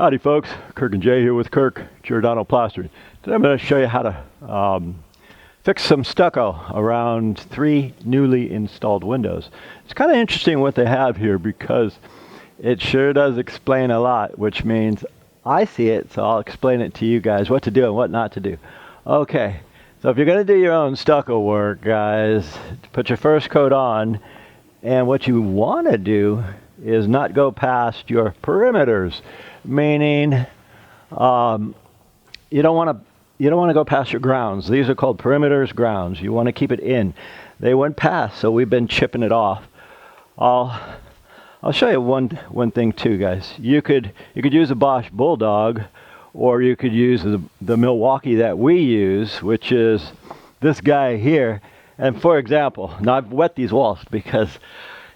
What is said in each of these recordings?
Howdy folks, Kirk and Jay here with Kirk, Giordano Plastering. Today I'm going to show you how to fix some stucco around 3 newly installed windows. It's kind of interesting what they have here because it sure does explain a lot, which means I see it, so I'll explain it to you guys what to do and what not to do. Okay, so if you're going to do your own stucco work, guys, put your first coat on, and what you want to do is not go past your perimeters. Meaning, you don't want to go past your grounds. These are called perimeters, grounds. You want to keep it in. They went past, so we've been chipping it off. I'll show you one thing too, guys. You could use a Bosch Bulldog, or you could use the Milwaukee that we use, which is this guy here. And for example, now I've wet these walls because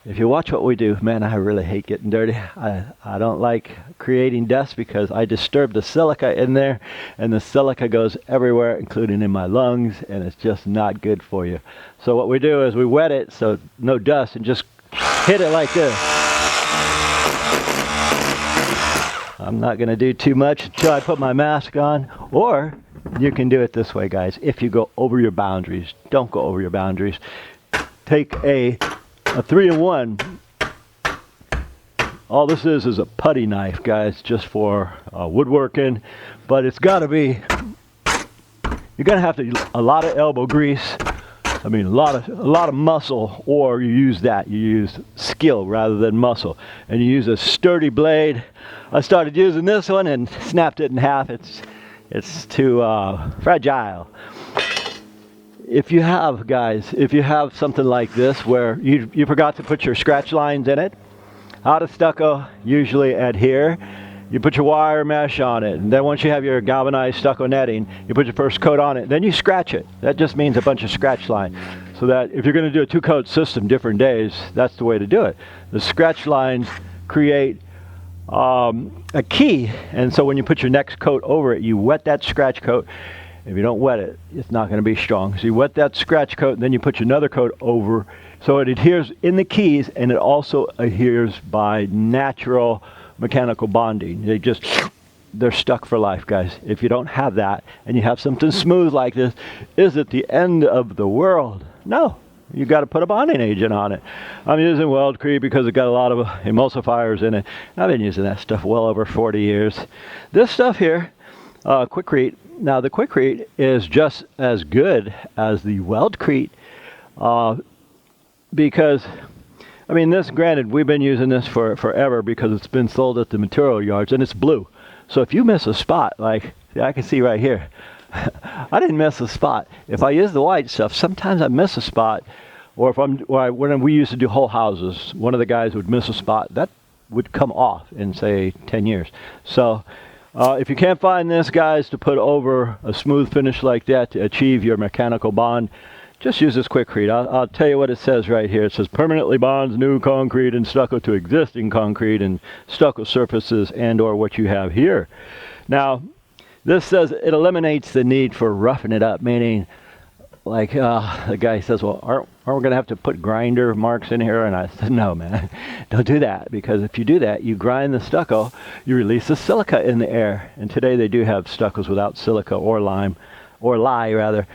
if you watch what we do, man, I really hate getting dirty. I don't like creating dust because I disturb the silica in there, and the silica goes everywhere, including in my lungs, and it's just not good for you. So what we do is we wet it so no dust and just hit it like this. I'm not going to do too much until I put my mask on, or you can do it this way, guys. If you go over your boundaries, don't go over your boundaries. Take a 3-in-1. All this is a putty knife, guys, just for woodworking, but it's got to be, you're gonna have to use a lot of elbow grease. I mean, a lot of muscle, or you use skill rather than muscle, and you use a sturdy blade. I started using this one and snapped it in half. It's too fragile. If you have something like this where you forgot to put your scratch lines in it, out of stucco, usually adhere, you put your wire mesh on it, and then once you have your galvanized stucco netting, you put your first coat on it, then you scratch it. That just means a bunch of scratch line. So that if you're going to do a 2-coat system different days, that's the way to do it. The scratch lines create a key, and so when you put your next coat over it, you wet that scratch coat. If you don't wet it, it's not going to be strong. So you wet that scratch coat, and then you put your another coat over, so it adheres in the keys, and it also adheres by natural mechanical bonding. They're stuck for life, guys. If you don't have that, and you have something smooth like this, is it the end of the world? No. You got to put a bonding agent on it. I'm using Weld-Crete because it got a lot of emulsifiers in it. I've been using that stuff well over 40 years. This stuff here, Quikretes. Now the Quikretes is just as good as the Weld-Crete because, I mean, this, granted, we've been using this for forever because it's been sold at the material yards, and it's blue. So if you miss a spot, like, see, I can see right here, I didn't miss a spot. If I use the white stuff, sometimes I miss a spot, or when we used to do whole houses, one of the guys would miss a spot, that would come off in, say, 10 years. So if you can't find this, guys, to put over a smooth finish like that to achieve your mechanical bond, just use this Quikretes. I'll tell you what it says right here. It says permanently bonds new concrete and stucco to existing concrete and stucco surfaces and or what you have here. Now, this says it eliminates the need for roughing it up, meaning, like the guy says, well, aren't we going to have to put grinder marks in here? And I said, no, man, don't do that, because if you do that, you grind the stucco, you release the silica in the air. And today they do have stuccos without silica or lye rather.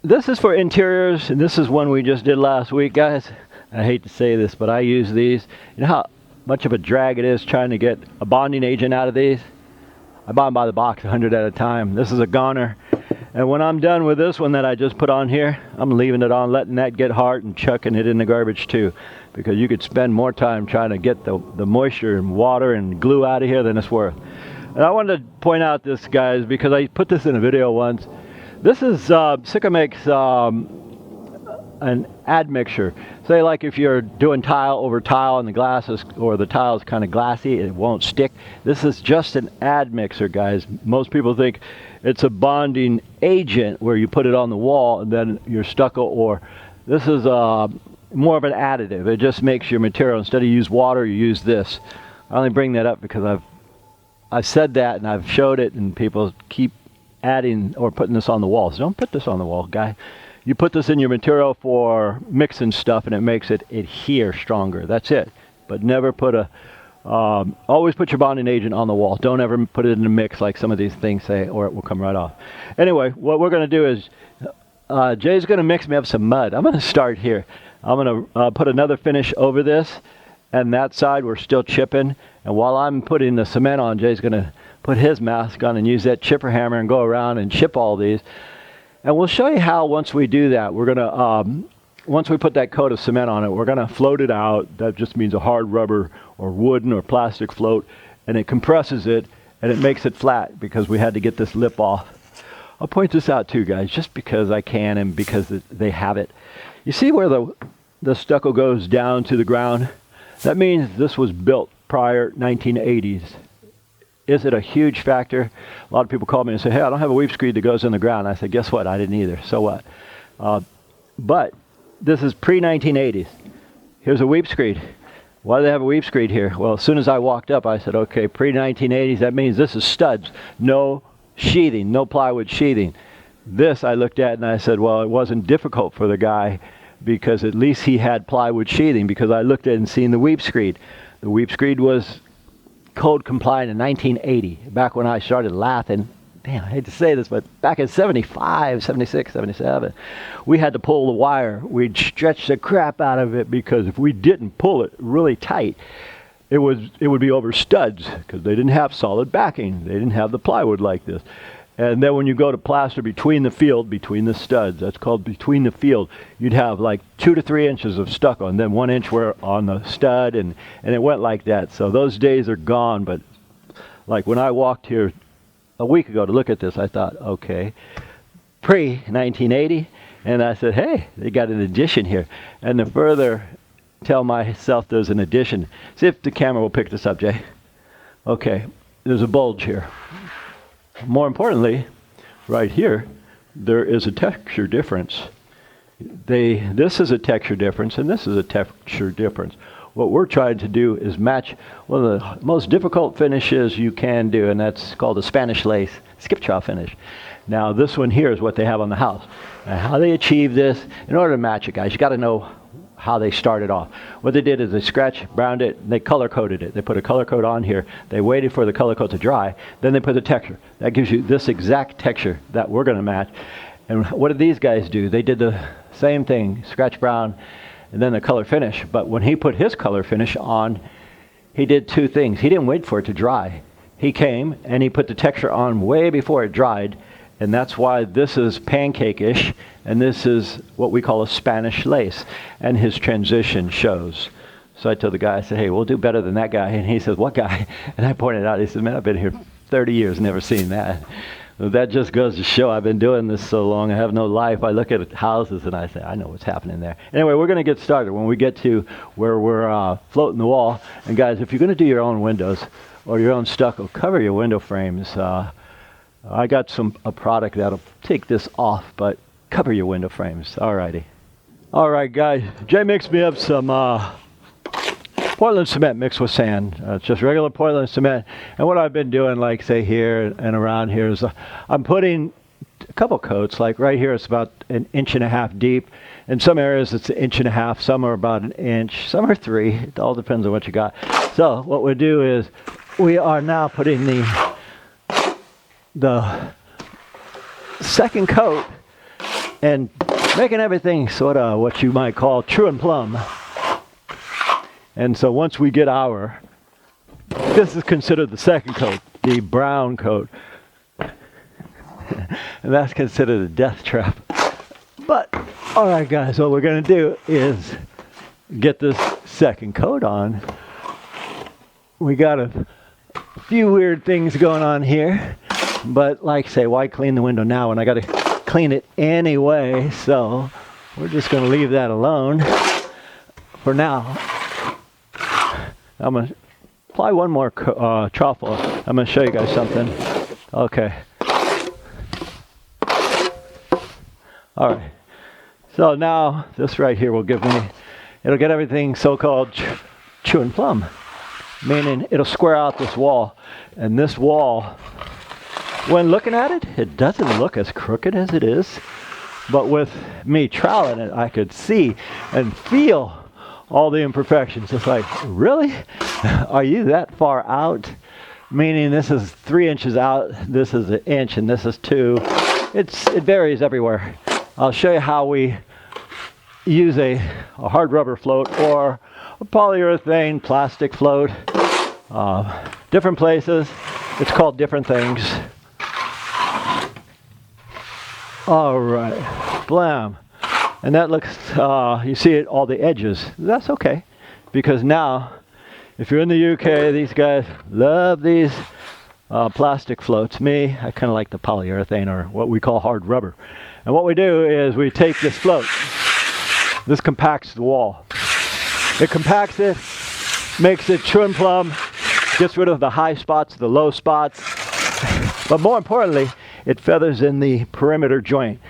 This is for interiors, and this is one we just did last week, guys. I hate to say this, but I use these. You know how much of a drag it is trying to get a bonding agent out of these? I buy them by the box, 100 at a time. This is a goner. And when I'm done with this one that I just put on here, I'm leaving it on, letting that get hard and chucking it in the garbage too. Because you could spend more time trying to get the moisture and water and glue out of here than it's worth. And I wanted to point out this, guys, because I put this in a video once. This is, Stucco makes an admixture. Say like if you're doing tile over tile and the glass is, or the tile is kind of glassy, it won't stick. This is just an admixture, guys. Most people think it's a bonding agent where you put it on the wall and then your stucco, or this is more of an additive. It just makes your material, instead of use water, you use this. I only bring that up because I've said that and I've showed it, and people keep adding or putting this on the wall. So don't put this on the wall, guy. You put this in your material for mixing stuff and it makes it adhere stronger. That's it. But never put a Always put your bonding agent on the wall. Don't ever put it in a mix like some of these things say, or it will come right off. Anyway, what we're going to do is Jay's going to mix me up some mud. I'm going to start here. I'm going to put another finish over this, and that side we're still chipping. And while I'm putting the cement on, Jay's going to put his mask on and use that chipper hammer and go around and chip all these. And we'll show you how once we do that, we're going to, once we put that coat of cement on it, we're going to float it out. That just means a hard rubber or wooden or plastic float, and it compresses it and it makes it flat because we had to get this lip off. I'll point this out too, guys, just because I can and because they have it. You see where the stucco goes down to the ground? That means this was built prior 1980s. Is it a huge factor? A lot of people call me and say, hey, I don't have a weep screed that goes in the ground. I said, guess what? I didn't either. So what? But this is pre-1980s. Here's a weep screed. Why do they have a weep screed here? Well, as soon as I walked up, I said, okay, pre-1980s, that means this is studs. No sheathing, no plywood sheathing. This I looked at and I said, well, it wasn't difficult for the guy because at least he had plywood sheathing, because I looked at it and seen the weep screed. The weep screed was code compliant in 1980, back when I started laughing. Damn, I hate to say this, but back in 75, 76, 77, we had to pull the wire. We'd stretch the crap out of it because if we didn't pull it really tight, it would be over studs because they didn't have solid backing. They didn't have the plywood like this. And then when you go to plaster between the field, between the studs, that's called between the field, you'd have like 2 to 3 inches of stucco and then 1 inch were on the stud, and it went like that. So those days are gone, but like when I walked here a week ago to look at this, I thought, okay, pre-1980, and I said, hey, they got an addition here. And to further tell myself there's an addition, see if the camera will pick this up, Jay. Okay, there's a bulge here. More importantly, right here, there is a texture difference. This is a texture difference, and this is a texture difference. What we're trying to do is match one of the most difficult finishes you can do, and that's called a Spanish lace skip trowel finish. Now, this one here is what they have on the house. And how they achieve this, in order to match it, guys, you got to know how they started off. What they did is they scratched, browned it, and they color coded it. They put a color coat on here. They waited for the color coat to dry. Then they put the texture. That gives you this exact texture that we're going to match. And what did these guys do? They did the same thing, scratch brown, and then the color finish. But when he put his color finish on, he did two things. He didn't wait for it to dry. He came and he put the texture on way before it dried, and that's why this is pancake-ish, and this is what we call a Spanish lace, and his transition shows. So I told the guy, I said, hey, we'll do better than that guy. And he says, what guy? And I pointed out, he said, man, I've been here 30 years, never seen that. Well, that just goes to show I've been doing this so long, I have no life. I look at houses and I say, I know what's happening there. Anyway, we're going to get started. When we get to where we're floating the wall, and guys, if you're going to do your own windows or your own stucco, cover your window frames. I got a product that'll take this off, but cover your window frames. Alrighty. Alright, guys, Jay mixed me up some Portland cement mixed with sand. It's just regular Portland cement. And what I've been doing, like say here and around here, is I'm putting a couple coats. Like right here, it's about 1.5 inches deep. In some areas, it's 1.5 inches. Some are about 1 inch. Some are 3. It all depends on what you got. So what we do is we are now putting the second coat and making everything sort of what you might call true and plumb. And so once we get this is considered the second coat, the brown coat. And that's considered a death trap. But, alright guys, what we're going to do is get this second coat on. We got a few weird things going on here. But like say, why clean the window now when I got to clean it anyway? So we're just going to leave that alone for now. I'm going to apply one more truffle. I'm going to show you guys something. Okay. All right. So now this right here will give me, it'll get everything so-called true and plumb, meaning it'll square out this wall. And this wall, when looking at it, it doesn't look as crooked as it is. But with me troweling it, I could see and feel all the imperfections. It's like, really? Are you that far out? Meaning this is 3 inches out, this is 1 inch, and this is 2. It varies everywhere. I'll show you how we use a hard rubber float or a polyurethane plastic float. Different places, it's called different things. All right, blam. And that looks, you see it, all the edges. That's okay, because now, if you're in the UK, these guys love these plastic floats. Me, I kind of like the polyurethane, or what we call hard rubber. And what we do is we take this float. This compacts the wall. It compacts it, makes it trim plumb, gets rid of the high spots, the low spots. But more importantly, it feathers in the perimeter joint.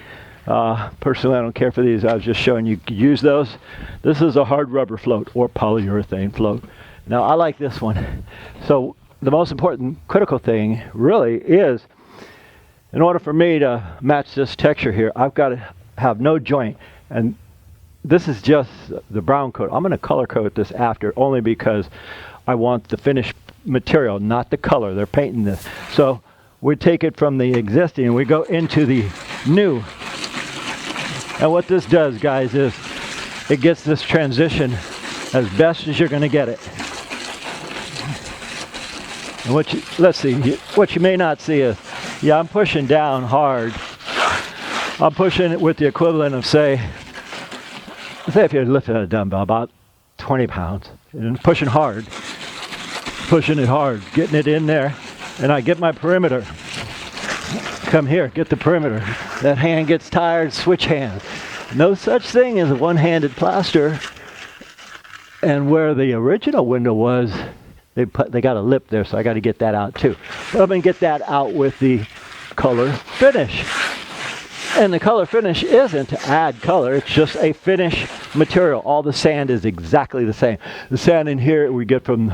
Personally, I don't care for these. I was just showing you could use those. This is a hard rubber float or polyurethane float. Now, I like this one. So the most important critical thing really is, in order for me to match this texture here, I've got to have no joint. And this is just the brown coat. I'm going to color coat this after, only because I want the finished material, not the color. They're painting this. So we take it from the existing and we go into the new. And what this does, guys, is it gets this transition as best as you're going to get it. And let's see, what you may not see is, yeah, I'm pushing down hard. I'm pushing it with the equivalent of, say if you're lifting a dumbbell, about 20 pounds, and pushing it hard, getting it in there, and I get my perimeter. Come here, get the perimeter. That hand gets tired, switch hand. No such thing as a one-handed plaster. And where the original window was, they got a lip there, so I got to get that out too. But I'm going to get that out with the color finish. And the color finish isn't to add color, it's just a finish material. All the sand is exactly the same. The sand in here we get from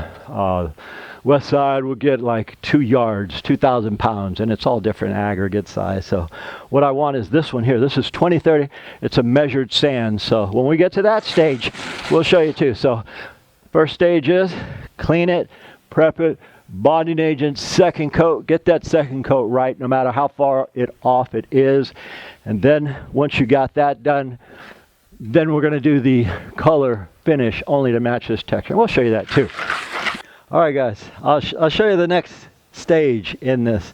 west side, we'll get like 2 yards, 2,000 pounds, and it's all different aggregate size. So what I want is this one here. This is 2030. It's a measured sand. So when we get to that stage, we'll show you too. So first stage is clean it, prep it, bonding agent, second coat. Get that second coat right, no matter how far off it is. And then once you got that done, then we're going to do the color finish only to match this texture. We'll show you that too. All right, guys, I'll show you the next stage in this.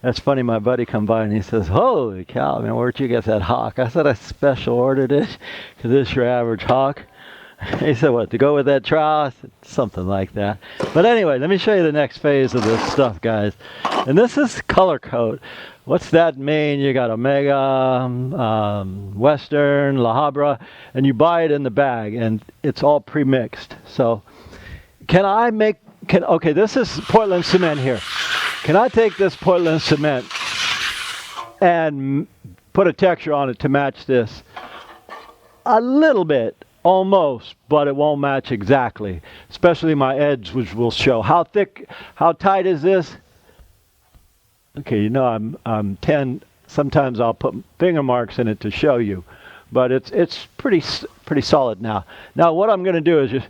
That's funny, my buddy come by and he says, holy cow, man, where'd you get that hawk? I said, I special ordered it because this is your average hawk. He said, what, to go with that trowel? I said, something like that. But anyway, let me show you the next phase of this stuff, guys. And this is color coat. What's that mean? You got Omega, Western, La Habra, and you buy it in the bag, and it's all pre-mixed. So okay, this is Portland cement here. Can I take this Portland cement and put a texture on it to match this? A little bit, almost, but it won't match exactly. Especially my edge, which will show. How thick, how tight is this? Okay, you know I'm 10. Sometimes I'll put finger marks in it to show you, but it's pretty solid now. Now what I'm going to do is just,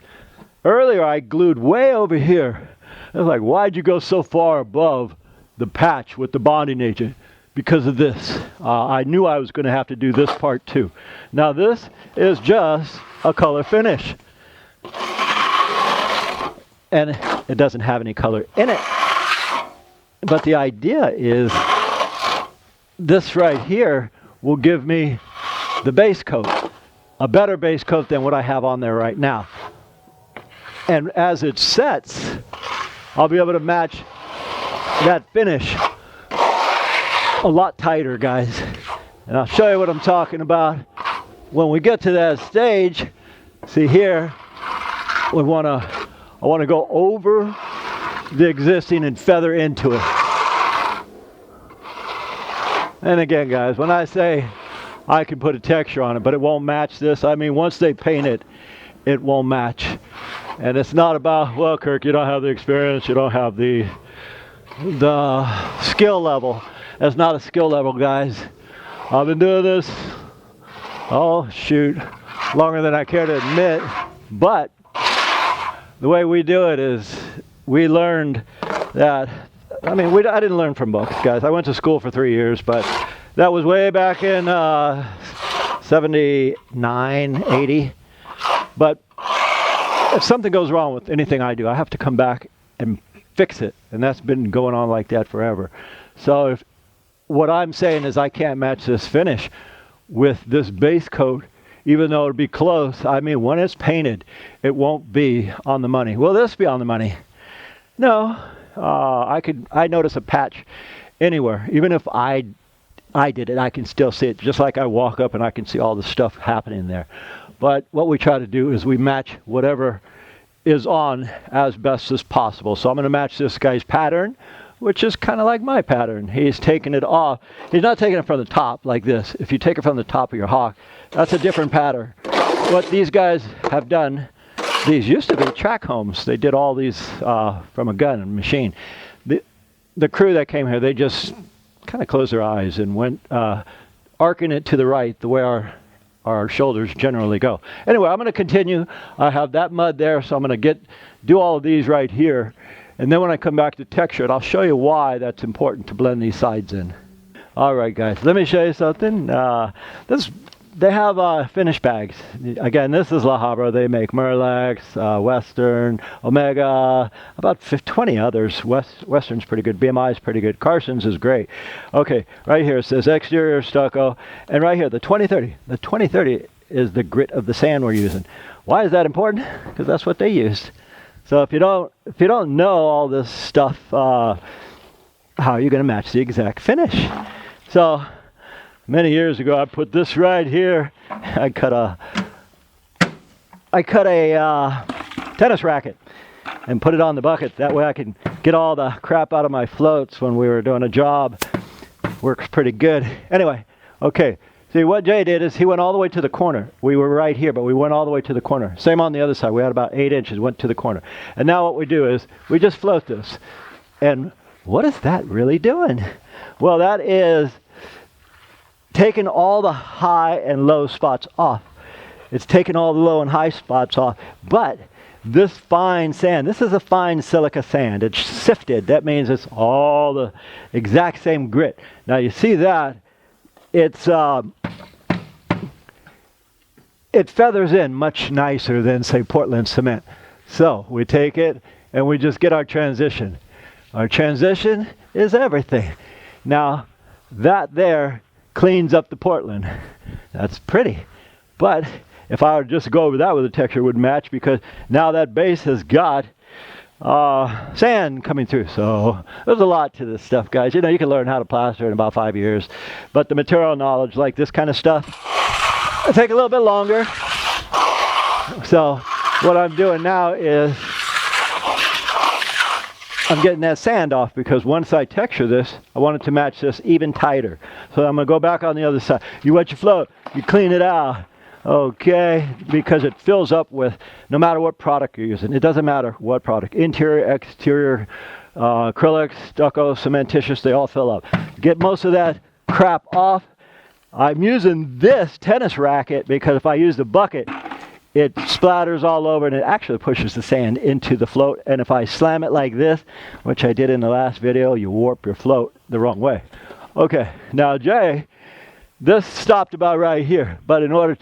earlier I glued way over here. I was like, why'd you go so far above the patch with the bonding agent? Because of this. I knew I was going to have to do this part too. Now this is just a color finish. And it doesn't have any color in it. But the idea is this right here will give me the base coat. A better base coat than what I have on there right now. And as it sets, I'll be able to match that finish a lot tighter, guys. And I'll show you what I'm talking about. When we get to that stage, see here, I want to go over the existing and feather into it. And again, guys, when I say I can put a texture on it, but it won't match this, I mean, once they paint it, it won't match. And it's not about, well, Kirk, you don't have the experience, you don't have the skill level. That's not a skill level, guys. I've been doing this, oh shoot, longer than I care to admit. But the way we do it is we learned that, I mean, I didn't learn from books, guys. I went to school for 3 years, but that was way back in 79, 80. But if something goes wrong with anything I do, I have to come back and fix it. And that's been going on like that forever. So what I'm saying is I can't match this finish with this base coat, even though it'll be close. I mean, when it's painted, it won't be on the money. Will this be on the money? No. I notice a patch anywhere. Even if I did it, I can still see it. Just like I walk up and I can see all the stuff happening there. But what we try to do is we match whatever is on as best as possible. So I'm going to match this guy's pattern, which is kind of like my pattern. He's taking it off. He's not taking it from the top like this. If you take it from the top of your hawk, that's a different pattern. What these guys have done, these used to be track homes. They did all these from a gun and machine. The crew that came here, they just kind of closed their eyes and went arcing it to the right, the way our shoulders generally go. Anyway, I'm going to continue. I have that mud there, so I'm going to do all of these right here. And then when I come back to texture it, I'll show you why that's important to blend these sides in. All right, guys, let me show you something. They have finish bags. Again, this is La Habra. They make Merlex, Western, Omega, about 20 others. Western's pretty good. BMI is pretty good. Carson's is great. Okay, right here it says exterior stucco. And right here, the 2030. The 2030 is the grit of the sand we're using. Why is that important? Because that's what they used. So if you don't know all this stuff, how are you going to match the exact finish? So many years ago, I put this right here. I cut a tennis racket and put it on the bucket. That way I can get all the crap out of my floats when we were doing a job. Works pretty good. Anyway, okay. See, what Jay did is he went all the way to the corner. We were right here, but we went all the way to the corner. Same on the other side. We had about 8 inches, went to the corner. And now what we do is we just float this. And what is that really doing? Well, that is taking all the high and low spots off. It's taking all the low and high spots off. But this fine sand, this is a fine silica sand. It's sifted. That means it's all the exact same grit. Now you see that. It feathers in much nicer than, say, Portland cement. So we take it and we just get our transition. Our transition is everything. Now that there cleans up the Portland. That's pretty. But if I would just go over that with the texture, it would match, because now that base has got sand coming through. So there's a lot to this stuff, guys. You know, you can learn how to plaster in about 5 years, but the material knowledge, like this kind of stuff, it'll take a little bit longer. So what I'm doing now is I'm getting that sand off, because once I texture this, I want it to match this even tighter. So I'm going to go back on the other side. You wet your float, you clean it out. Okay, because it fills up with, no matter what product you're using, it doesn't matter what product, interior, exterior, acrylic, stucco, cementitious, they all fill up. Get most of that crap off. I'm using this tennis racket because if I use the bucket, it splatters all over and it actually pushes the sand into the float. And if I slam it like this, which I did in the last video, you warp your float the wrong way. Okay, now Jay, this stopped about right here, but in order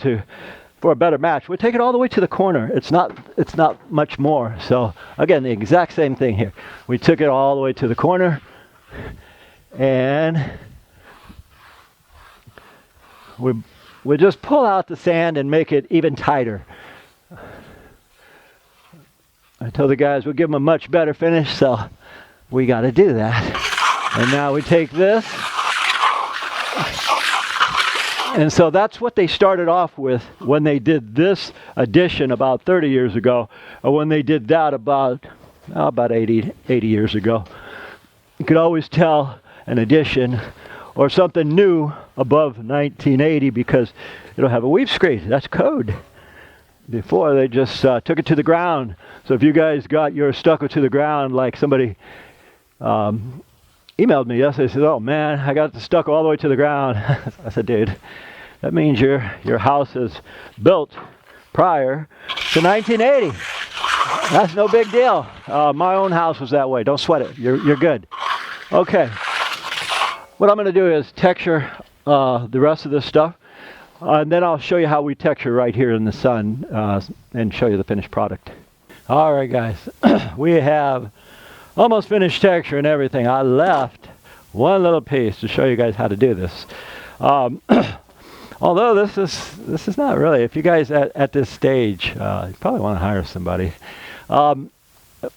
for a better match, we take it all the way to the corner. It's not much more. So again, the exact same thing here. We took it all the way to the corner, and we just pull out the sand and make it even tighter. I told the guys we'll give them a much better finish, so we got to do that. And now we take this. And so that's what they started off with when they did this addition about 30 years ago, or when they did that about 80 years ago. You could always tell an addition or something new above 1980 because it'll have a weave screen. That's code. Before, they just took it to the ground. So if you guys got your stucco to the ground, like somebody emailed me yesterday, said, "Oh man, I got the stucco all the way to the ground." I said, "Dude, that means your house is built prior to 1980. That's no big deal. My own house was that way. Don't sweat it. You're good. Okay. What I'm going to do is texture the rest of this stuff. And then I'll show you how we texture right here in the sun and show you the finished product. All right, guys. We have almost finished texture and everything. I left one little piece to show you guys how to do this. Although this is not really, if you guys at this stage, you probably want to hire somebody. A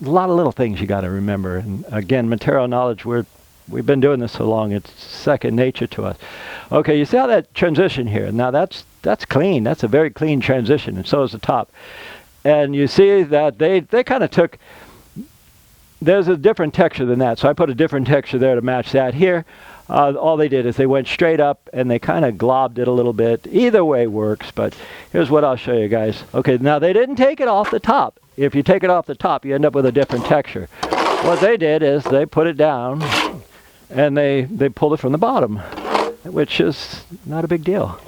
lot of little things you got to remember. And again, material knowledge, we've been doing this so long, it's second nature to us. Okay, you see how that transition here? Now that's clean. That's a very clean transition, and so is the top. And you see that they kind of took, there's a different texture than that. So I put a different texture there to match that. Here, all they did is they went straight up and they kind of globbed it a little bit. Either way works, but here's what I'll show you guys. Okay, now they didn't take it off the top. If you take it off the top, you end up with a different texture. What they did is they put it down and they pulled it from the bottom, which is not a big deal.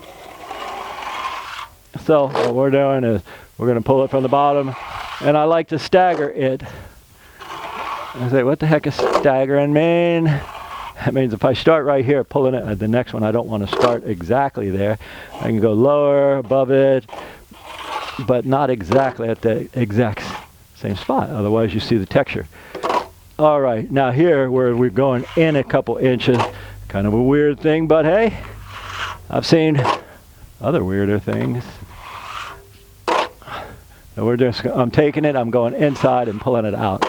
So what we're doing is we're going to pull it from the bottom, and I like to stagger it. I say, what the heck is staggering mean? That means if I start right here pulling it, the next one I don't want to start exactly there. I can go lower, above it, but not exactly at the exact same spot. Otherwise you see the texture. All right, now here where we're going in a couple inches, kind of a weird thing, but hey, I've seen other weirder things. So I'm taking it, I'm going inside and pulling it out.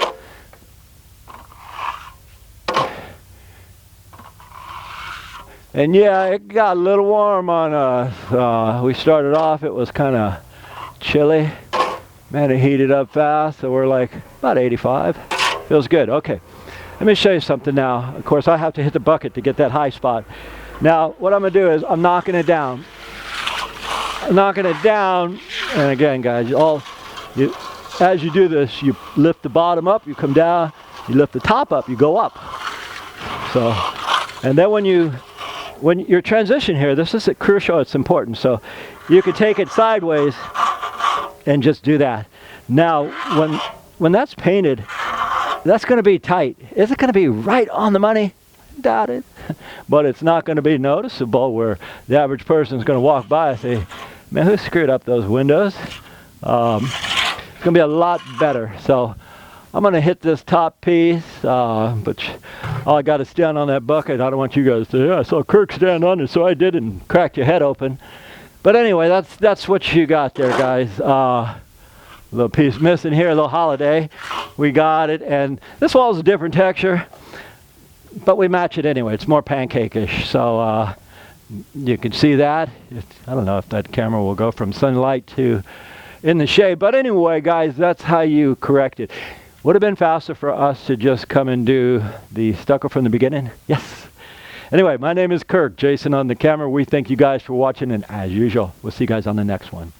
And yeah, it got a little warm on us. We started off, it was kind of chilly. Man, it heated up fast, so we're like about 85. Feels good. Okay, let me show you something now. Of course, I have to hit the bucket to get that high spot. Now, what I'm going to do is I'm knocking it down. I'm knocking it down, and again, guys, as you do this, you lift the bottom up, you come down, you lift the top up, you go up. So, and then when your transition here, this is crucial, it's important. So you could take it sideways and just do that. Now, when that's painted, that's going to be tight. Is it going to be right on the money? Doubt it. But it's not going to be noticeable where the average person is going to walk by and say, man, who screwed up those windows? It's going to be a lot better. So I'm going to hit this top piece, but all I got is stand on that bucket. I don't want you guys to say, yeah, I saw Kirk stand on it, so I did, and crack your head open. But anyway, that's what you got there, guys. Little piece missing here, a little holiday. We got it, and this wall is a different texture, but we match it anyway. It's more pancake-ish, so you can see that. I don't know if that camera will go from sunlight to in the shade, but anyway, guys, that's how you correct it. Would have been faster for us to just come and do the stucco from the beginning. Yes. Anyway, my name is Kirk. Jason on the camera. We thank you guys for watching, and as usual, we'll see you guys on the next one.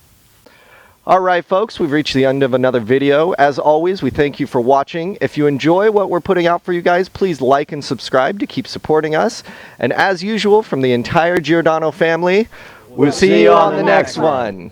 All right, folks, we've reached the end of another video. As always, we thank you for watching. If you enjoy what we're putting out for you guys, please like and subscribe to keep supporting us. And as usual, from the entire Giordano family, we'll see you on the next one.